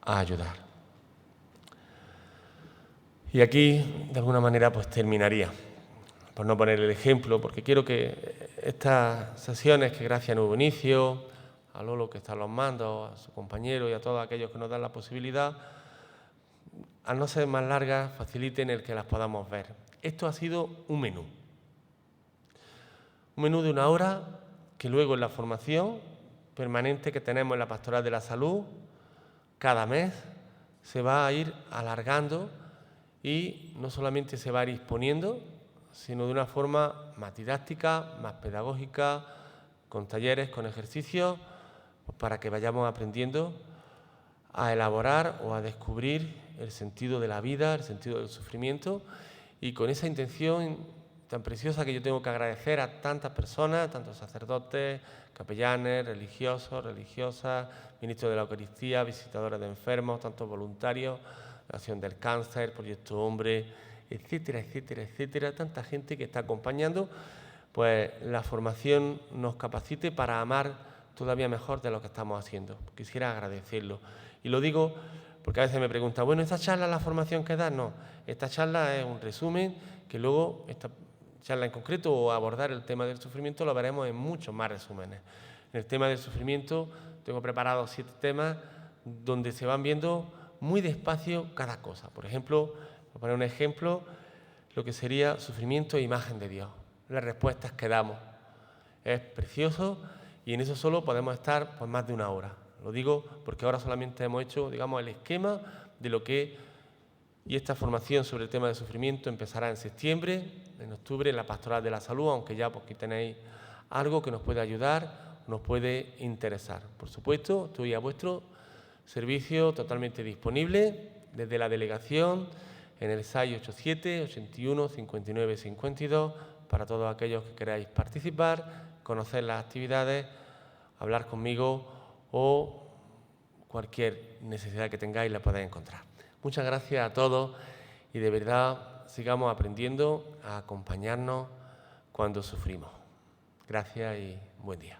S1: a ayudar. Y aquí, de alguna manera, pues terminaría, por no poner el ejemplo, porque quiero que estas sesiones, que gracias a Nuevo Inicio, a Lolo que está a los mandos, a su compañero y a todos aquellos que nos dan la posibilidad, al no ser más largas, faciliten el que las podamos ver. Esto ha sido un menú de 1 hora que luego en la formación permanente que tenemos en la Pastoral de la Salud, cada mes se va a ir alargando y no solamente se va a ir exponiendo, sino de una forma más didáctica, más pedagógica, con talleres, con ejercicios, pues para que vayamos aprendiendo a elaborar o a descubrir el sentido de la vida, el sentido del sufrimiento, y con esa intención tan preciosa que yo tengo que agradecer a tantas personas, tantos sacerdotes, capellanes, religiosos, religiosas, ministros de la Eucaristía, visitadores de enfermos, tantos voluntarios, la Acción del Cáncer, Proyecto Hombre, etcétera, etcétera, etcétera, tanta gente que está acompañando, pues la formación nos capacite para amar todavía mejor de lo que estamos haciendo. Quisiera agradecerlo. Y lo digo porque a veces me preguntan, bueno, ¿esta charla es la formación que da? No, esta charla es un resumen que luego, esta charla en concreto o abordar el tema del sufrimiento lo veremos en muchos más resúmenes. En el tema del sufrimiento tengo preparados 7 temas donde se van viendo muy despacio cada cosa. Por ejemplo, voy a poner un ejemplo, lo que sería sufrimiento e imagen de Dios. Las respuestas que damos. Es precioso y en eso solo podemos estar pues, más de 1 hora. Lo digo porque ahora solamente hemos hecho, digamos, el esquema de lo que... Y esta formación sobre el tema del sufrimiento empezará en septiembre, en octubre, en la Pastoral de la Salud, aunque ya pues, aquí tenéis algo que nos puede ayudar, nos puede interesar. Por supuesto, estoy a vuestro servicio totalmente disponible desde la delegación en el 687 81 59 52 para todos aquellos que queráis participar, conocer las actividades, hablar conmigo o cualquier necesidad que tengáis la podéis encontrar. Muchas gracias a todos y de verdad sigamos aprendiendo a acompañarnos cuando sufrimos. Gracias y buen día.